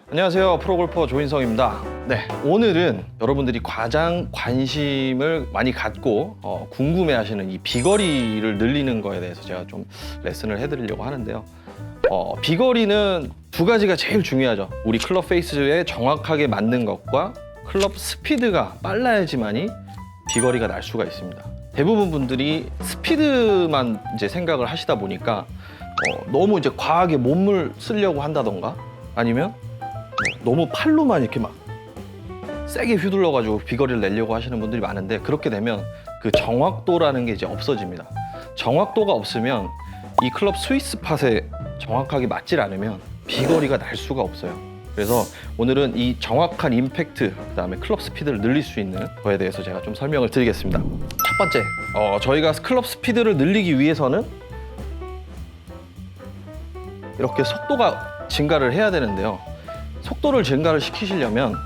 안녕하세요, 프로골퍼 조인성입니다. 네, 오늘은 여러분들이 가장 관심을 많이 갖고 궁금해하시는 이 비거리를 늘리는 거에 대해서 제가 좀 레슨을 해드리려고 하는데요. 비거리는 두 가지가 제일 중요하죠. 우리 클럽 페이스에 정확하게 맞는 것과 클럽 스피드가 빨라야지만이 비거리가 날 수가 있습니다. 대부분 분들이 스피드만 이제 생각을 하시다 보니까 너무 이제 과하게 몸을 쓰려고 한다던가 아니면 너무 팔로만 이렇게 막 세게 휘둘러가지고 비거리를 내려고 하시는 분들이 많은데, 그렇게 되면 그 정확도라는 게 이제 없어집니다. 정확도가 없으면 이 클럽 스위스 팟에 정확하게 맞질 않으면 비거리가 날 수가 없어요. 그래서 오늘은 이 정확한 임팩트, 그다음에 클럽 스피드를 늘릴 수 있는 거에 대해서 제가 좀 설명을 드리겠습니다. 첫 번째, 저희가 클럽 스피드를 늘리기 위해서는 이렇게 속도가 증가를 해야 되는데요. 속도를 증가를 시키시려면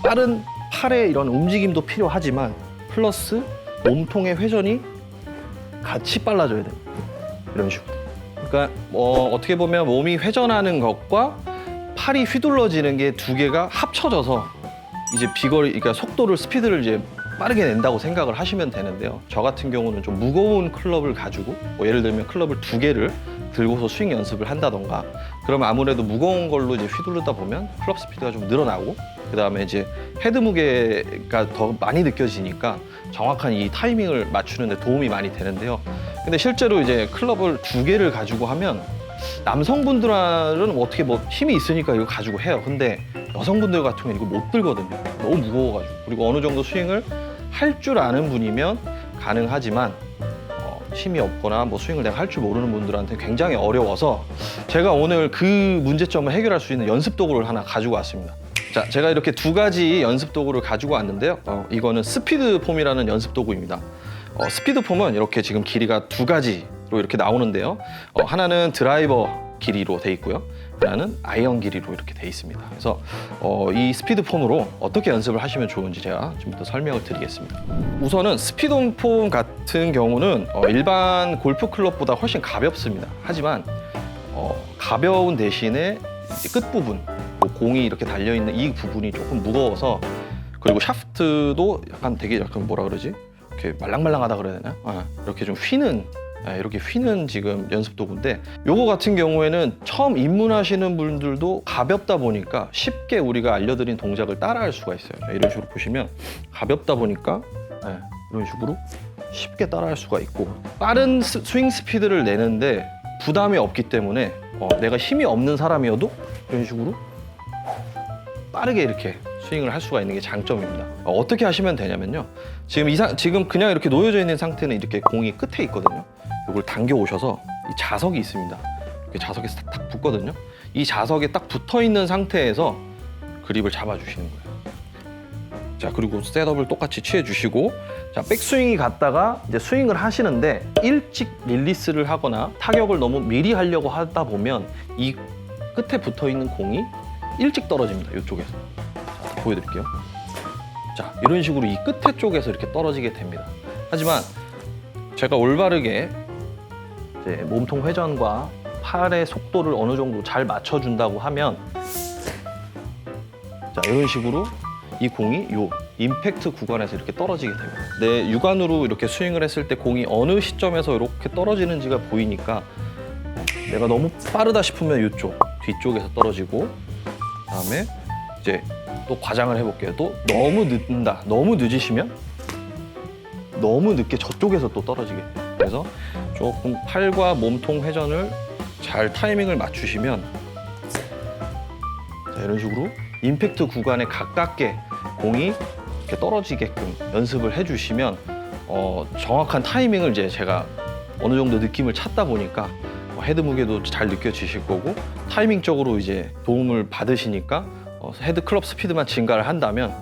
빠른 팔의 이런 움직임도 필요하지만 플러스 몸통의 회전이 같이 빨라져야 돼요. 이런 식으로. 그러니까 어떻게 보면 몸이 회전하는 것과 팔이 휘둘러지는 게 두 개가 합쳐져서 이제 비거리, 그러니까 속도를, 스피드를 이제 빠르게 낸다고 생각을 하시면 되는데요. 저 같은 경우는 좀 무거운 클럽을 가지고 예를 들면 클럽을 두 개를 들고서 스윙 연습을 한다던가, 그러면 아무래도 무거운 걸로 이제 휘두르다 보면 클럽 스피드가 좀 늘어나고, 그 다음에 이제 헤드 무게가 더 많이 느껴지니까 정확한 이 타이밍을 맞추는 데 도움이 많이 되는데요. 근데 실제로 이제 클럽을 두 개를 가지고 하면 남성분들은 어떻게 힘이 있으니까 이거 가지고 해요. 근데 여성분들 같은 경우는 이거 못 들거든요. 너무 무거워가지고. 그리고 어느 정도 스윙을 할 줄 아는 분이면 가능하지만 힘이 없거나 스윙을 내가 할 줄 모르는 분들한테 굉장히 어려워서 제가 오늘 그 문제점을 해결할 수 있는 연습 도구를 하나 가지고 왔습니다. 자, 제가 이렇게 두 가지 연습 도구를 가지고 왔는데요. 이거는 스피드 폼이라는 연습 도구입니다. 스피드 폼은 이렇게 지금 길이가 두 가지로 이렇게 나오는데요. 하나는 드라이버 길이로 돼 있고요. 하나는 아이언 길이로 이렇게 돼 있습니다. 그래서 이 스피드 폼으로 어떻게 연습을 하시면 좋은지 제가 좀부터 설명을 드리겠습니다. 우선은 스피드 폼 같은 경우는 일반 골프 클럽보다 훨씬 가볍습니다. 하지만 가벼운 대신에 끝부분, 공이 이렇게 달려있는 이 부분이 조금 무거워서, 그리고 샤프트도 약간 뭐라 그러지? 이렇게 말랑말랑하다 그래야 되나? 이렇게 좀 이렇게 휘는 지금 연습 도구인데, 요거 같은 경우에는 처음 입문하시는 분들도 가볍다 보니까 쉽게 우리가 알려드린 동작을 따라할 수가 있어요. 이런 식으로 보시면 가볍다 보니까 이런 식으로 쉽게 따라할 수가 있고, 빠른 스윙 스피드를 내는데 부담이 없기 때문에 내가 힘이 없는 사람이어도 이런 식으로 빠르게 이렇게 스윙을 할 수가 있는 게 장점입니다. 어떻게 하시면 되냐면요. 지금 그냥 이렇게 놓여져 있는 상태는 이렇게 공이 끝에 있거든요. 이걸 당겨 오셔서 이 자석이 있습니다. 이렇게 자석에 딱 붙거든요. 이 자석에 딱 붙어 있는 상태에서 그립을 잡아주시는 거예요. 자, 그리고 셋업을 똑같이 취해 주시고, 자, 백스윙이 갔다가 이제 스윙을 하시는데 일찍 릴리스를 하거나 타격을 너무 미리 하려고 하다 보면 이 끝에 붙어 있는 공이 일찍 떨어집니다. 이쪽에서. 자, 보여드릴게요. 자, 이런 식으로 이 끝에 쪽에서 이렇게 떨어지게 됩니다. 하지만 제가 올바르게 이제 몸통 회전과 팔의 속도를 어느 정도 잘 맞춰준다고 하면, 자, 이런 식으로 이 공이 요 임팩트 구간에서 이렇게 떨어지게 됩니다. 내 육안으로 이렇게 스윙을 했을 때 공이 어느 시점에서 이렇게 떨어지는지가 보이니까 내가 너무 빠르다 싶으면 이쪽 뒤쪽에서 떨어지고, 그다음에 이제 또 과장을 해볼게요. 또 너무 늦는다, 너무 늦으시면 너무 늦게 저쪽에서 또 떨어지게 돼요. 그래서 조금 팔과 몸통 회전을 잘 타이밍을 맞추시면, 자, 이런 식으로 임팩트 구간에 가깝게 공이 이렇게 떨어지게끔 연습을 해주시면 정확한 타이밍을 이제 제가 어느 정도 느낌을 찾다 보니까 헤드 무게도 잘 느껴지실 거고, 타이밍적으로 이제 도움을 받으시니까 헤드 클럽 스피드만 증가를 한다면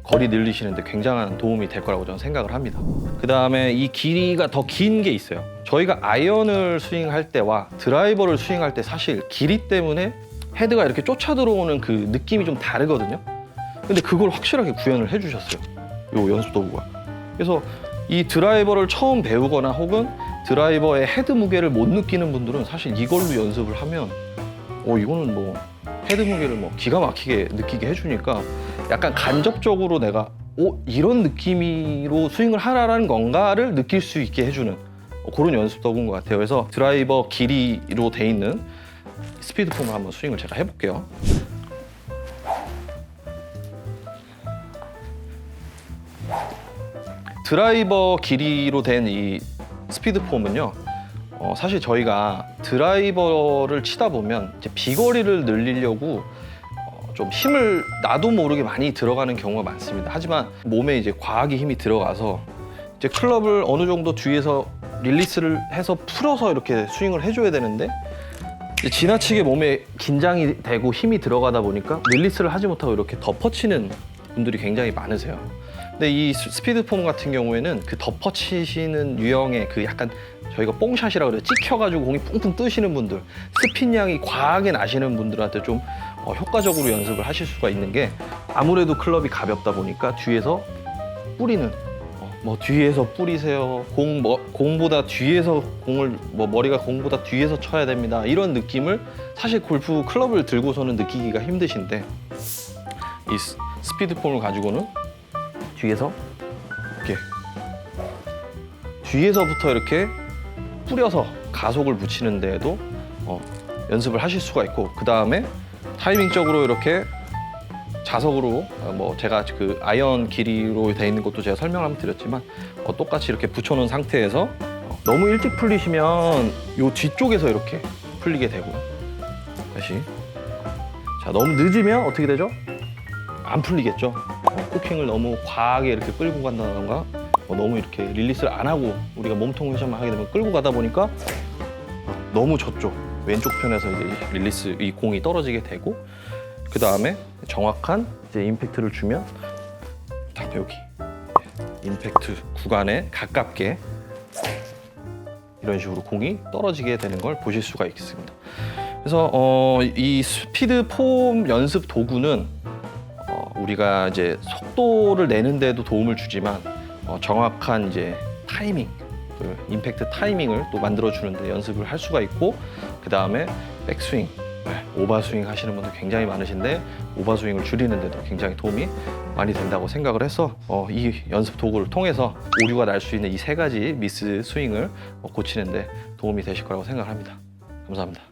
거리 늘리시는데 굉장한 도움이 될 거라고 저는 생각을 합니다. 그 다음에 이 길이가 더 긴 게 있어요. 저희가 아이언을 스윙할 때와 드라이버를 스윙할 때 사실 길이 때문에 헤드가 이렇게 쫓아 들어오는 그 느낌이 좀 다르거든요. 근데 그걸 확실하게 구현을 해주셨어요. 요 연습 도구가. 그래서 이 드라이버를 처음 배우거나 혹은 드라이버의 헤드 무게를 못 느끼는 분들은 사실 이걸로 연습을 하면 이거는 헤드 무게를 뭐 기가 막히게 느끼게 해주니까 약간 간접적으로 내가 이런 느낌으로 스윙을 하라는 건가를 느낄 수 있게 해주는 그런 연습 도구인 것 같아요. 그래서 드라이버 길이로 돼 있는 스피드 폼을 한번 스윙을 제가 해볼게요. 드라이버 길이로 된 이 스피드 폼은요, 사실 저희가 드라이버를 치다 보면 이제 비거리를 늘리려고 좀 힘을 나도 모르게 많이 들어가는 경우가 많습니다. 하지만 몸에 이제 과하게 힘이 들어가서 이제 클럽을 어느 정도 뒤에서 릴리스를 해서 풀어서 이렇게 스윙을 해줘야 되는데 이제 지나치게 몸에 긴장이 되고 힘이 들어가다 보니까 릴리스를 하지 못하고 이렇게 덮어치는 분들이 굉장히 많으세요. 근데 이 스피드 폼 같은 경우에는 그 덮어치시는 유형의 그 약간 저희가 뽕샷이라고 그래요. 찍혀가지고 공이 뿡뿡 뜨시는 분들, 스핀 양이 과하게 나시는 분들한테 좀 효과적으로 연습을 하실 수가 있는 게 아무래도 클럽이 가볍다 보니까 뒤에서 뿌리는 뒤에서 뿌리세요. 공보다 뒤에서 공을 머리가 공보다 뒤에서 쳐야 됩니다. 이런 느낌을 사실 골프 클럽을 들고서는 느끼기가 힘드신데 이 스피드 폼을 가지고는 뒤에서 이렇게 뒤에서부터 이렇게 뿌려서 가속을 붙이는 데에도 연습을 하실 수가 있고 그 다음에 타이밍적으로 이렇게 자석으로 제가 그 아이언 길이로 되어 있는 것도 제가 설명을 한번 드렸지만 똑같이 이렇게 붙여놓은 상태에서 너무 일찍 풀리시면 요 뒤쪽에서 이렇게 풀리게 되고요. 다시 자 너무 늦으면 어떻게 되죠? 안 풀리겠죠. 코킹을 너무 과하게 이렇게 끌고 간다던가 너무 이렇게 릴리스를 안 하고 우리가 몸통 회전만 하게 되면 끌고 가다 보니까 너무 저쪽 왼쪽 편에서 이제 릴리스 이 공이 떨어지게 되고 그 다음에 정확한 이제 임팩트를 주면 딱 여기 임팩트 구간에 가깝게 이런 식으로 공이 떨어지게 되는 걸 보실 수가 있습니다. 그래서 이 스피드 폼 연습 도구는 우리가 이제 속도를 내는 데도 도움을 주지만 정확한 이제 타이밍, 그 임팩트 타이밍을 또 만들어 주는데 연습을 할 수가 있고 그 다음에 백스윙, 오버스윙 하시는 분들 굉장히 많으신데 오버스윙을 줄이는데도 굉장히 도움이 많이 된다고 생각을 해서 이 연습 도구를 통해서 오류가 날 수 있는 이 세 가지 미스 스윙을 고치는데 도움이 되실 거라고 생각합니다. 감사합니다.